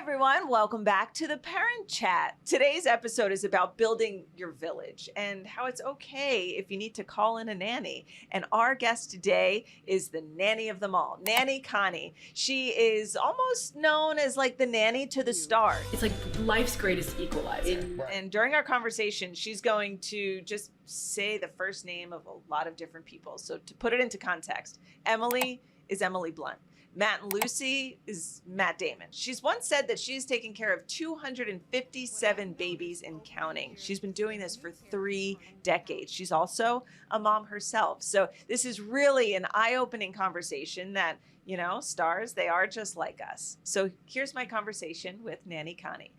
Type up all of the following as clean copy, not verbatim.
everyone, welcome back to the Parent Chat. Today's episode is about building your village and how it's okay if you need to call in a nanny. And our guest today is the nanny of them all, Nanny Connie. She is almost known as like the nanny to the stars. It's like life's greatest equalizer. And during our conversation, she's going to just say the first name of a lot of different people. So to put it into context, Emily is Emily Blunt. Matt and Lucy is Matt Damon. She's once said that she's taken care of 257 babies and counting. She's been doing this for 3 decades. She's also a mom herself. So this is really an eye-opening conversation that, you know, stars, they are just like us. So here's my conversation with Nanny Connie.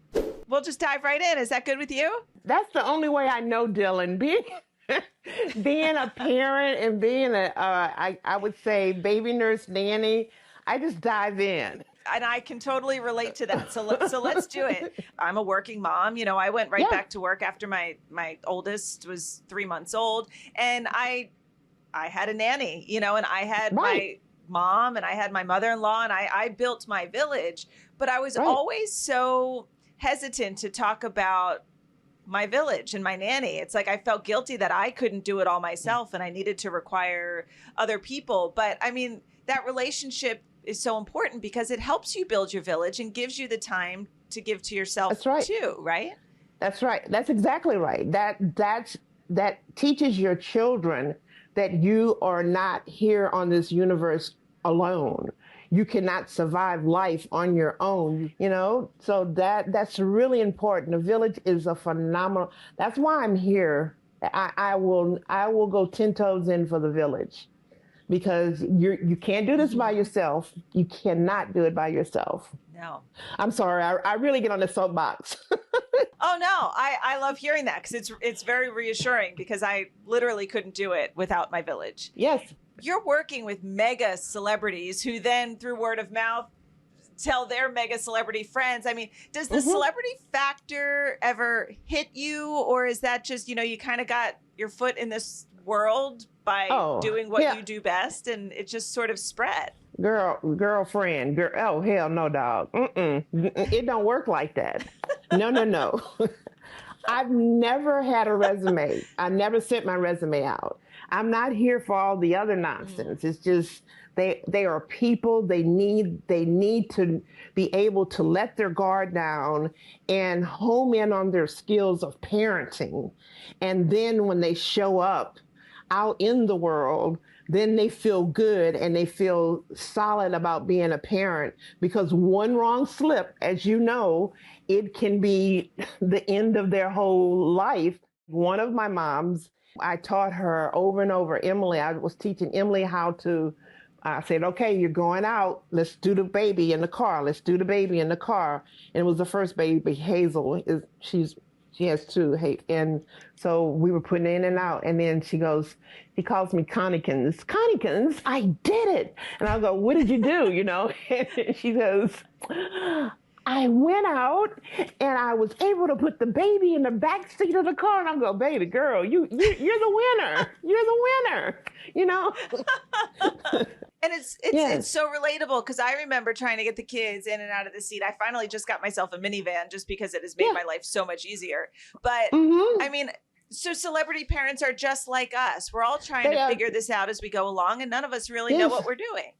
We'll just dive right in. Is that good with you? That's the only way I know, Dylan. Being a parent and being I would say baby nurse nanny, I just dive in. And I can totally relate to that. So let's do it. I'm a working mom. You know, I went right back to work after my oldest was 3 months old. And I had a nanny, you know, and I had my mom and I had my mother-in-law and I built my village. But I was always so hesitant to talk about my village and my nanny. It's like I felt guilty that I couldn't do it all myself and I needed to require other people. But I mean, that relationship is so important because it helps you build your village and gives you the time to give to yourself too, right? That's right. That's exactly right. That teaches your children that you are not here on this universe alone. You cannot survive life on your own, you know? So that's really important. The village is a phenomenal, that's why I'm here. I will go 10 toes in for the village. Because you can't do this by yourself. You cannot do it by yourself. No. I'm sorry. I really get on the soapbox. Oh, no. I love hearing that because it's very reassuring because I literally couldn't do it without my village. Yes. You're working with mega celebrities who then, through word of mouth, tell their mega celebrity friends. I mean, does the celebrity factor ever hit you? Or is that just, you know, you kind of got your foot in this world by doing what you do best and it just sort of spread? Girlfriend. Oh, hell no, dog. It don't work like that. No. I've never had a resume. I never sent my resume out. I'm not here for all the other nonsense. It's just they are people. They need to be able to let their guard down and home in on their skills of parenting. And then when they show up out in the world, then they feel good and they feel solid about being a parent, because one wrong slip, as you know, it can be the end of their whole life. One of my moms, I taught her over and over, Emily, I was teaching Emily how to, I said, okay, you're going out. Let's do the baby in the car. Let's do the baby in the car. And it was the first baby, Hazel. She has 2, and so we were putting in and out, and then she calls me Conniekins, I did it. And I go, what did you do, you know? And she goes, I went out and I was able to put the baby in the back seat of the car. And I go, baby girl, you're the winner. You're the winner, you know? And it's so relatable because I remember trying to get the kids in and out of the seat. I finally just got myself a minivan just because it has made my life so much easier. But I mean, so celebrity parents are just like us. We're all trying to figure this out as we go along, and none of us really know what we're doing.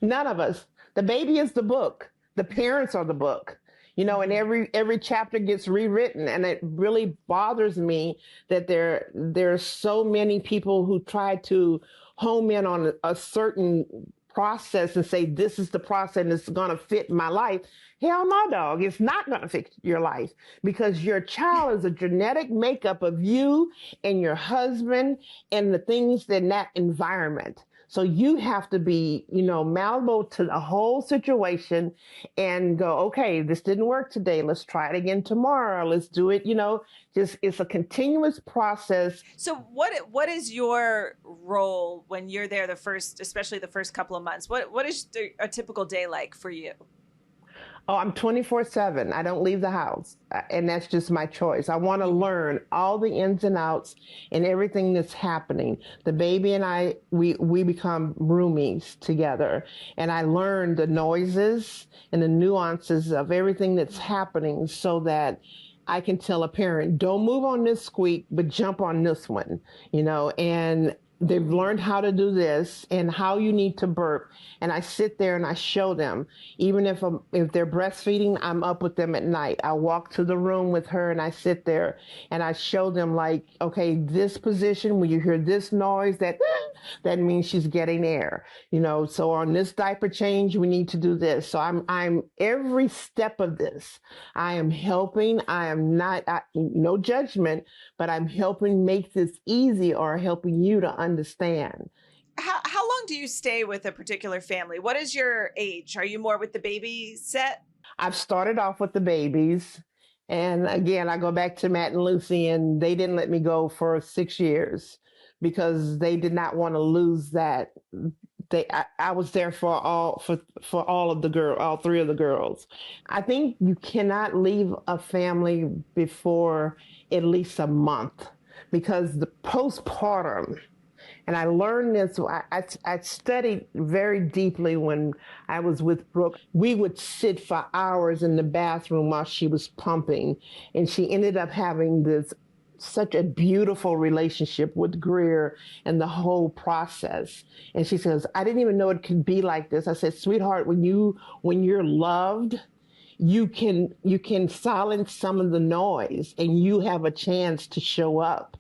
None of us. The baby is the book. The parents are the book. You know, and every chapter gets rewritten, and it really bothers me that there are so many people who try to home in on a certain process and say, this is the process and it's going to fit my life. Hell no, dog. It's not going to fit your life, because your child is a genetic makeup of you and your husband and the things in that environment. So you have to be, you know, malleable to the whole situation and go, okay, this didn't work today. Let's try it again tomorrow. Let's do it, you know, just it's a continuous process. So what is your role when you're there especially the first couple of months? What is a typical day like for you? Oh, I'm 24/7. I don't leave the house. And that's just my choice. I want to learn all the ins and outs and everything that's happening. The baby and I, we become roomies together. And I learn the noises and the nuances of everything that's happening so that I can tell a parent, don't move on this squeak, but jump on this one, and they've learned how to do this and how you need to burp. And I sit there and I show them, even if they're breastfeeding, I'm up with them at night. I walk to the room with her and I sit there and I show them like, okay, this position, when you hear this noise, that means she's getting air, so on this diaper change, we need to do this. So I'm every step of this, I am helping. I am not, no judgment, but I'm helping make this easy or helping you to understand. How long do you stay with a particular family? What is your age? Are you more with the baby set? I've started off with the babies. And again, I go back to Matt and Lucy, and they didn't let me go for 6 years because they did not want to lose that. I was there for all of the all three of the girls. I think you cannot leave a family before at least a month because the postpartum, and I learned this, I studied very deeply when I was with Brooke. We would sit for hours in the bathroom while she was pumping, and she ended up having such a beautiful relationship with Greer and the whole process. And she says, I didn't even know it could be like this. I said, sweetheart, when you're loved, you can silence some of the noise and you have a chance to show up.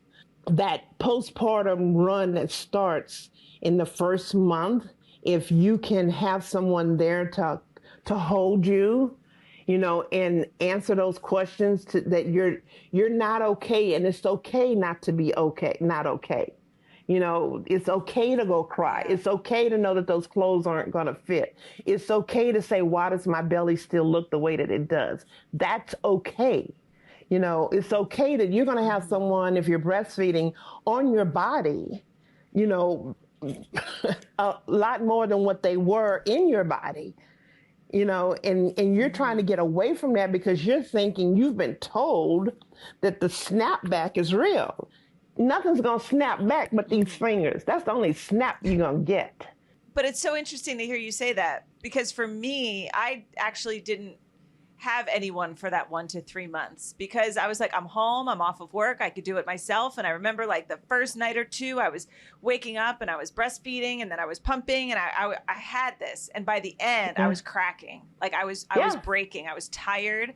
That postpartum run that starts in the first month, if you can have someone there to hold you, and answer those questions that you're not okay, and it's okay not to be okay, not okay. It's okay to go cry. It's okay to know that those clothes aren't going to fit. It's okay to say, why does my belly still look the way that it does? That's okay. It's okay that you're going to have someone, if you're breastfeeding, on your body, a lot more than what they were in your body. And you're trying to get away from that because you're thinking, you've been told that the snapback is real. Nothing's going to snap back but these fingers. That's the only snap you're going to get. But it's so interesting to hear you say that, because for me, I actually didn't have anyone for that 1 to 3 months because I was like, I'm home, I'm off of work, I could do it myself. And I remember like the first night or two, I was waking up and I was breastfeeding and then I was pumping and I had this. And by the end, I was cracking. Like I was breaking. I was tired.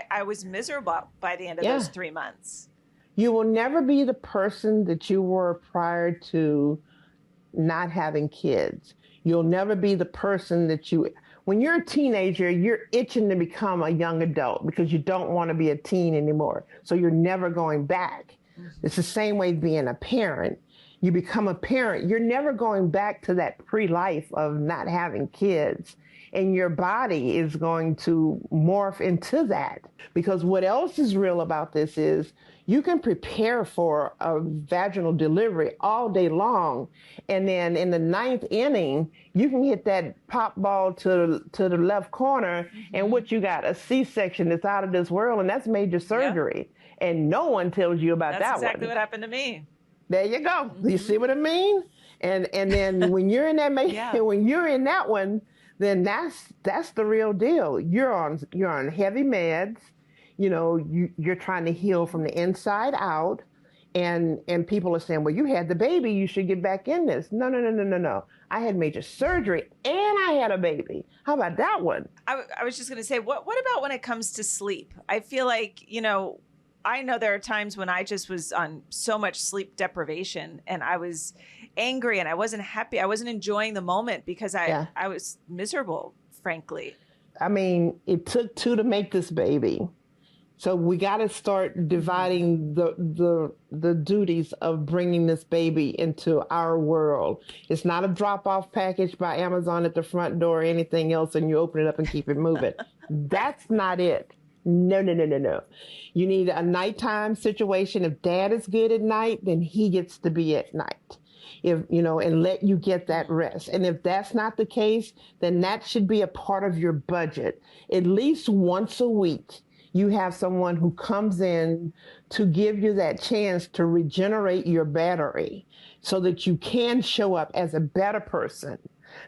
I was miserable by the end of those 3 months. You will never be the person that you were prior to not having kids. You'll never be the person that when you're a teenager, you're itching to become a young adult because you don't want to be a teen anymore. So you're never going back. Mm-hmm. It's the same way being a parent. You become a parent, you're never going back to that pre-life of not having kids. And your body is going to morph into that. Because what else is real about this is you can prepare for a vaginal delivery all day long. And then in the 9th inning, you can hit that pop ball to the left corner. Mm-hmm. And what you got, a C-section that's out of this world. And that's major surgery. Yeah. And no one tells you about that one. That's exactly what happened to me. There you go. Mm-hmm. You see what I mean? And then when you're in that when you're in that one, then that's the real deal. You're on heavy meds. You're trying to heal from the inside out, and people are saying, well, you had the baby, you should get back in this. No. I had major surgery and I had a baby. How about that one? I was just going to say, what about when it comes to sleep? I feel like, I know there are times when I just was on so much sleep deprivation and I was angry and I wasn't happy. I wasn't enjoying the moment because I was miserable, frankly. I mean, it took 2 to make this baby. So we got to start dividing the duties of bringing this baby into our world. It's not a drop-off package by Amazon at the front door or anything else and you open it up and keep it moving. That's not it. No. You need a nighttime situation. If dad is good at night, then he gets to be at night. if you know, and let you get that rest. And if that's not the case, then that should be a part of your budget. At least once a week, you have someone who comes in to give you that chance to regenerate your battery so that you can show up as a better person.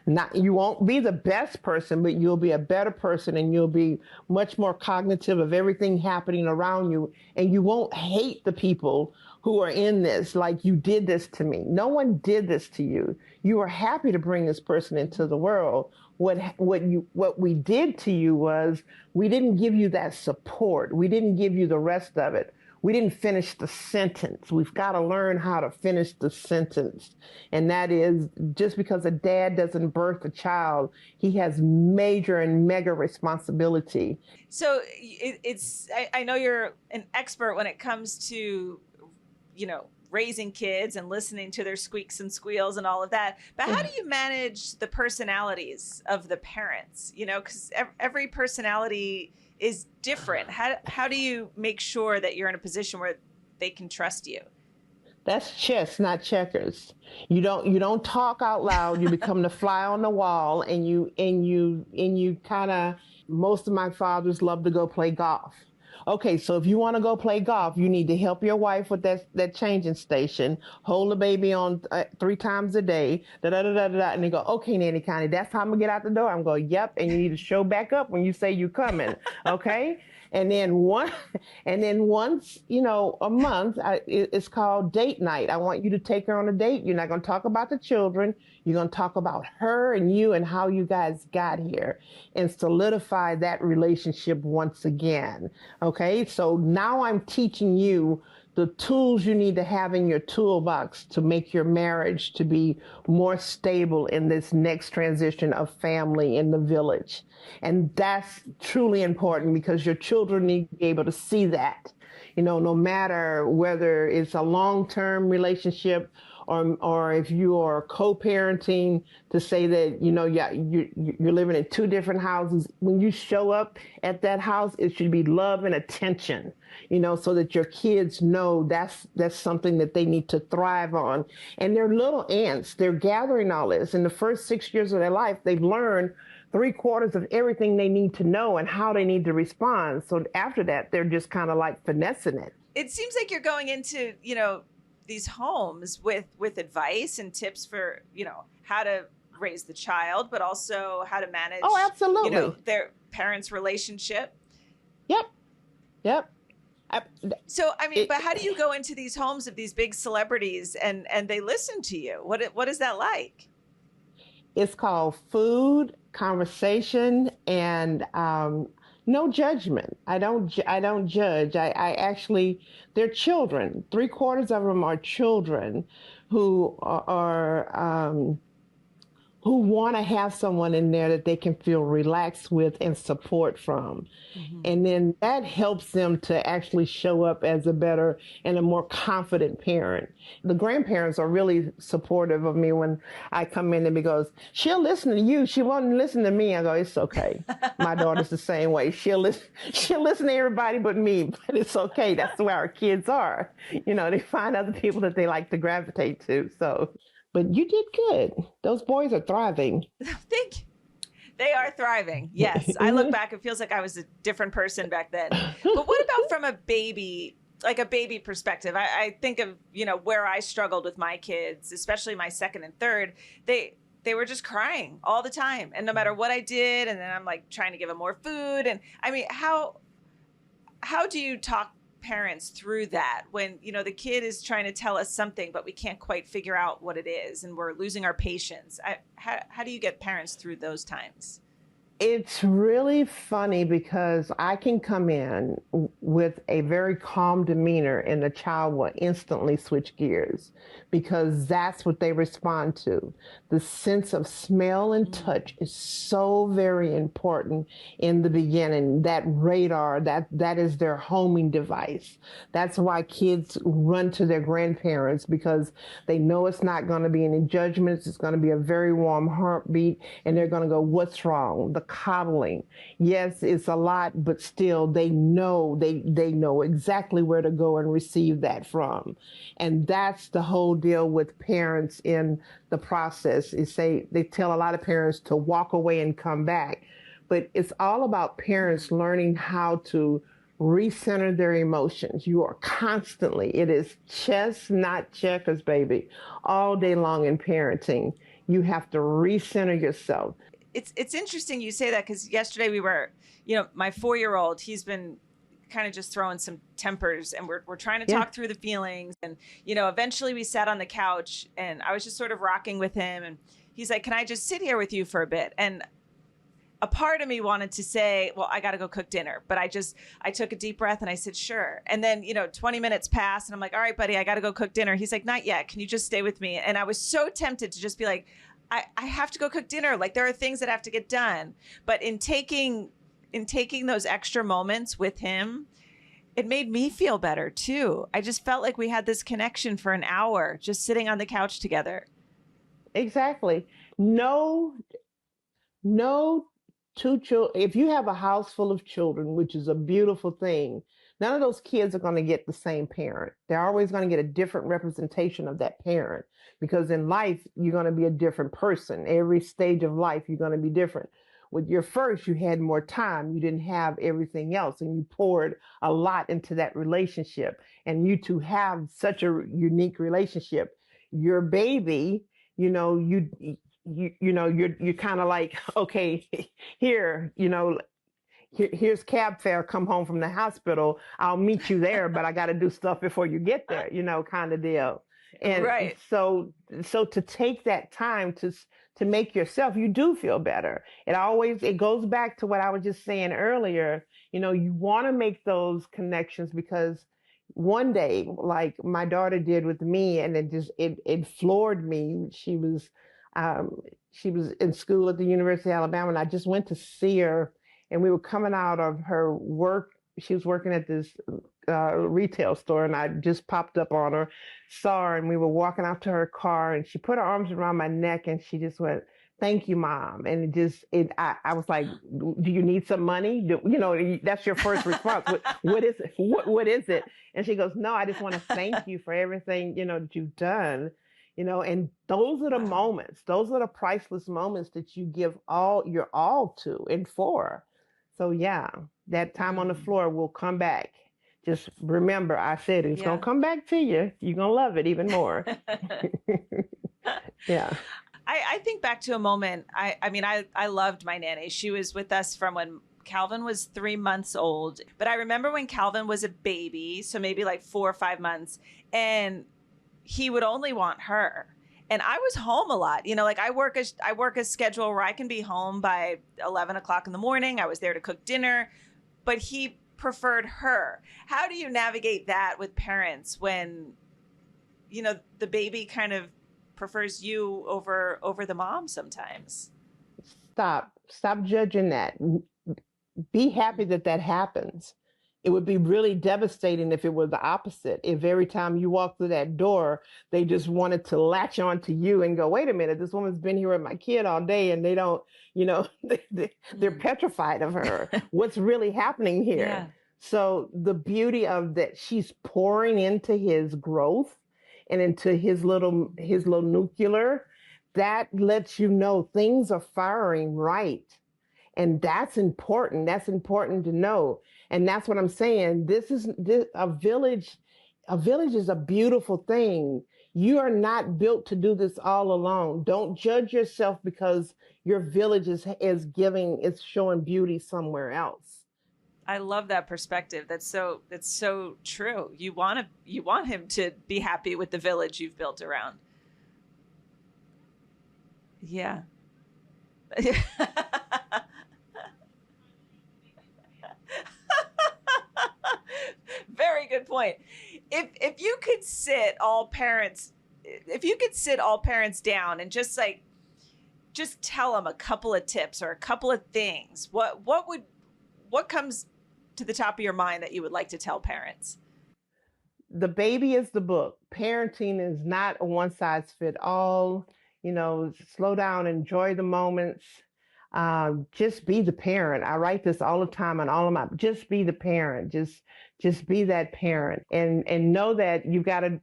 Not, you won't be the best person, but you'll be a better person, and you'll be much more cognitive of everything happening around you. And you won't hate the people who are in this, like, you did this to me. No one did this to you. You were happy to bring this person into the world. What we did to you was we didn't give you that support. We didn't give you the rest of it. We didn't finish the sentence. We've got to learn how to finish the sentence. And that is, just because a dad doesn't birth a child, he has major and mega responsibility. So I know you're an expert when it comes to, raising kids and listening to their squeaks and squeals and all of that. But how do you manage the personalities of the parents? Because every personality is different. How do you make sure that you're in a position where they can trust you? That's chess, not checkers. You don't talk out loud. You become the fly on the wall, and you kind of. Most of my fathers love to go play golf. Okay, so if you want to go play golf, you need to help your wife with that changing station, hold the baby on 3 times a day, and they go, okay, Nanny Connie, that's how I'm gonna get out the door. I'm going, yep, and you need to show back up when you say you're coming, okay? And then once, a month, it's called date night. I want you to take her on a date. You're not going to talk about the children. You're going to talk about her and you and how you guys got here, and solidify that relationship once again. Okay. So now I'm teaching you the tools you need to have in your toolbox to make your marriage to be more stable in this next transition of family in the village. And that's truly important, because your children need to be able to see that, no matter whether it's a long-term relationship or if you are co-parenting, to say that, you're living in 2 different houses. When you show up at that house, it should be love and attention, so that your kids know that's something that they need to thrive on. And they're little ants. They're gathering all this. In the first 6 years of their life, they've learned 3/4 of everything they need to know and how they need to respond. So after that, they're just kind of like finessing it. It seems like you're going into, these homes with advice and tips for, how to raise the child, but also how to manage, oh, absolutely, their parents' relationship. Yep. So, but how do you go into these homes of these big celebrities and they listen to you? What is that like? It's called food, conversation, and no judgment. I don't judge. I actually, they're children. 3/4 of them are children who who want to have someone in there that they can feel relaxed with and support from. Mm-hmm. And then that helps them to actually show up as a better and a more confident parent. The grandparents are really supportive of me when I come in, and because she'll listen to you, she won't listen to me. I go, it's okay. My daughter's the same way. She'll listen to everybody but me, but it's okay. That's the way our kids are. They find other people that they like to gravitate to. So, but you did good. Those boys are thriving. Thank you. They are thriving. Yes. I look back, it feels like I was a different person back then. But what about from a baby perspective? I think of, where I struggled with my kids, especially my second and third. They were just crying all the time. And no matter what I did, and then I'm like trying to give them more food. And how do you talk parents through that when, the kid is trying to tell us something, but we can't quite figure out what it is and we're losing our patience? How do you get parents through those times? It's really funny because I can come in with a very calm demeanor and the child will instantly switch gears because that's what they respond to. The sense of smell and touch is so very important in the beginning. That radar, that is their homing device. That's why kids run to their grandparents, because they know it's not going to be any judgments. It's going to be a very warm heartbeat, and they're going to go, what's wrong? The coddling. Yes, it's a lot, but still they know exactly where to go and receive that from. And that's the whole deal with parents in the process is they tell a lot of parents to walk away and come back. But it's all about parents learning how to recenter their emotions. You are constantly, it is chess, not checkers, baby, all day long in parenting. You have to recenter yourself. It's interesting you say that because yesterday we were, my 4-year-old, he's been kind of just throwing some tempers and we're trying to talk through the feelings. And, eventually we sat on the couch and I was just sort of rocking with him. And he's like, can I just sit here with you for a bit? And a part of me wanted to say, well, I got to go cook dinner. But I took a deep breath and I said, sure. And then, 20 minutes passed and I'm like, all right, buddy, I got to go cook dinner. He's like, not yet. Can you just stay with me? And I was so tempted to just be like, I have to go cook dinner. Like there are things that have to get done. But in taking those extra moments with him, it made me feel better too. I just felt like we had this connection for an hour, just sitting on the couch together. Exactly. No two children. If you have a house full of children, which is a beautiful thing, none of those kids are going to get the same parent. They're always going to get a different representation of that parent because in life, you're going to be a different person. Every stage of life, you're going to be different. With your first, you had more time. You didn't have everything else, and you poured a lot into that relationship. And you two have such a unique relationship. Your baby, you're kind of like, okay, here, here's cab fare, come home from the hospital. I'll meet you there, but I got to do stuff before you get there, kind of deal. And right. So to take that time to make yourself, you do feel better. It goes back to what I was just saying earlier. You want to make those connections because one day, like my daughter did with me, and it floored me. She was in school at the University of Alabama, and I just went to see her, and we were coming out of her work. She was working at this retail store, and I just popped up on her, saw her, and we were walking out to her car, and she put her arms around my neck, and she just went, "Thank you, Mom." And I was like, "Do you need some money?" That's your first response. What is it? What is it? And she goes, "No, I just want to thank you for everything, that you've done." And those are the moments, those are the priceless moments that you give your all to and for. So yeah, that time on the floor will come back. Just remember, I said it's going to come back to you. You're going to love it even more. Yeah. I think back to a moment. I loved my nanny. She was with us from when Calvin was 3 months old. But I remember when Calvin was a baby, so maybe like 4 or 5 months, and he would only want her. And I was home a lot. Like I work a schedule where I can be home by 11 o'clock in the morning. I was there to cook dinner, but he preferred her. How do you navigate that with parents when, the baby kind of prefers you over the mom sometimes? Stop judging that. Be happy that happens. It would be really devastating if it were the opposite. If every time you walk through that door, they just wanted to latch on to you and go, wait a minute, this woman's been here with my kid all day and they don't, they're petrified of her. What's really happening here? Yeah. So the beauty of that, she's pouring into his growth and into his little nuclear, that lets you know things are firing right. And that's important. That's important to know. And that's what I'm saying. A village is a beautiful thing. You are not built to do this all alone. Don't judge yourself because your village is showing beauty somewhere else. I love that perspective. That's so true. You want him to be happy with the village you've built around. Yeah. Very good point. If you could sit all parents down and just tell them a couple of tips or a couple of things, what comes to the top of your mind that you would like to tell parents? The baby is the book. Parenting is not a one size fit all. Slow down, enjoy the moments. just be the parent. I write this all the time on all of my, just be the parent. Just be that parent, and know that you gotta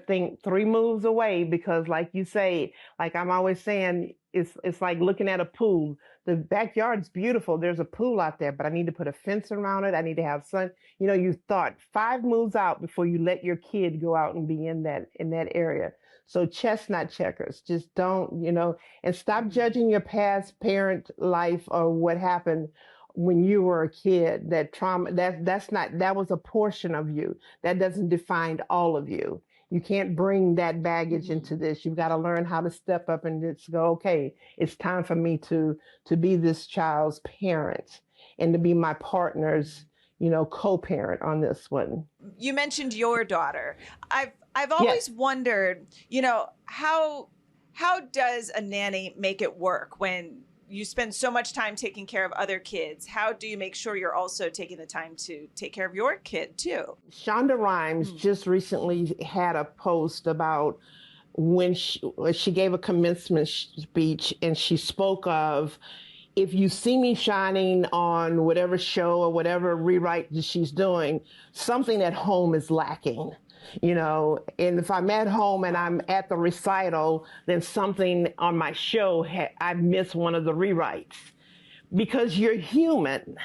think 3 moves away, because like you say, like I'm always saying, it's like looking at a pool. The backyard's beautiful. There's a pool out there, but I need to put a fence around it. I need to have sun. You thought 5 moves out before you let your kid go out and be in that area. So chess, not checkers. Just don't, and stop judging your past parent life or what happened when you were a kid. That trauma, that was a portion of you. That doesn't define all of you. You can't bring that baggage into this. You've got to learn how to step up and just go, okay, it's time for me to be this child's parent and to be my partner's, co-parent on this one. You mentioned your daughter. I've always wondered, how does a nanny make it work when you spend so much time taking care of other kids? How do you make sure you're also taking the time to take care of your kid too? Shonda Rhimes just recently had a post about when she gave a commencement speech, and she spoke of, if you see me shining on whatever show or whatever rewrite that she's doing, something at home is lacking. And if I'm at home and I'm at the recital, then something on my show, I missed one of the rewrites, because you're human,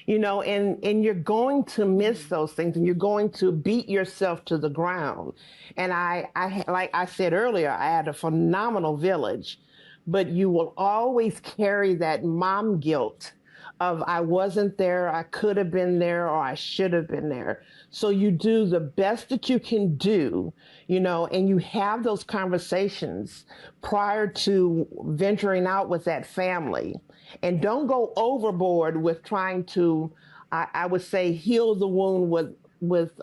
and you're going to miss those things, and you're going to beat yourself to the ground. And I like I said earlier, I had a phenomenal village, but you will always carry that mom guilt of, I wasn't there, I could have been there, or I should have been there. So you do the best that you can do, and you have those conversations prior to venturing out with that family. And don't go overboard with trying to, I would say, heal the wound with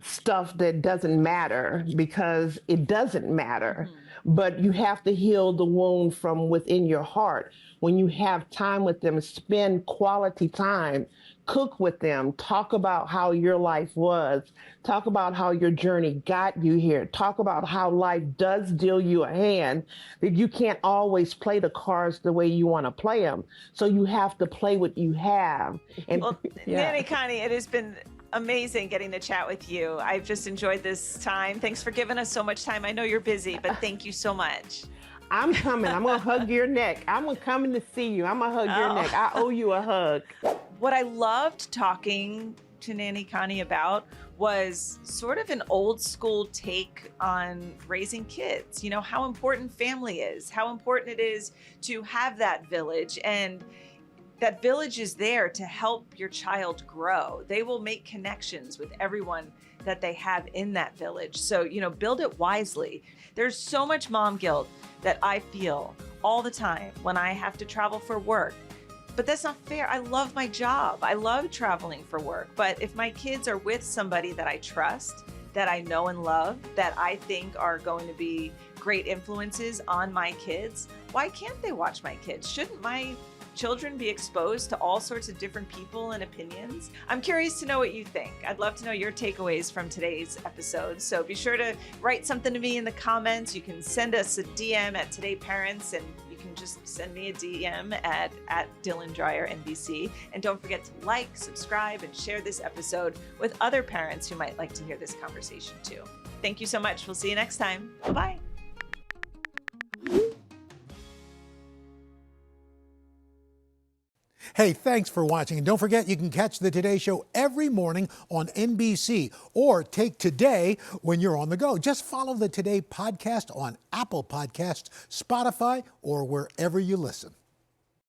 stuff that doesn't matter, because it doesn't matter. But you have to heal the wound from within your heart. When you have time with them, spend quality time, cook with them, talk about how your life was, talk about how your journey got you here, talk about how life does deal you a hand, that you can't always play the cards the way you want to play them. So you have to play what you have. And well, Nanny Connie, it has been amazing getting to chat with you. I've just enjoyed this time. Thanks for giving us so much time. I know you're busy, but thank you so much. I'm coming. I'm going to hug your neck. I'm coming to see you. I'm going to hug your neck. I owe you a hug. What I loved talking to Nanny Connie about was sort of an old school take on raising kids. How important family is, how important it is to have that village, and that village is there to help your child grow. They will make connections with everyone that they have in that village. So, build it wisely. There's so much mom guilt that I feel all the time when I have to travel for work. But that's not fair. I love my job. I love traveling for work. But if my kids are with somebody that I trust, that I know and love, that I think are going to be great influences on my kids, why can't they watch my kids? Shouldn't my children be exposed to all sorts of different people and opinions? I'm curious to know what you think. I'd love to know your takeaways from today's episode. So be sure to write something to me in the comments. You can send us a DM at Today Parents, and you can just send me a DM at Dylan Dreyer NBC. And don't forget to like, subscribe, and share this episode with other parents who might like to hear this conversation too. Thank you so much. We'll see you next time. Bye-bye. Hey, thanks for watching. And don't forget, you can catch the Today Show every morning on NBC, or take Today when you're on the go. Just follow the Today podcast on Apple Podcasts, Spotify, or wherever you listen.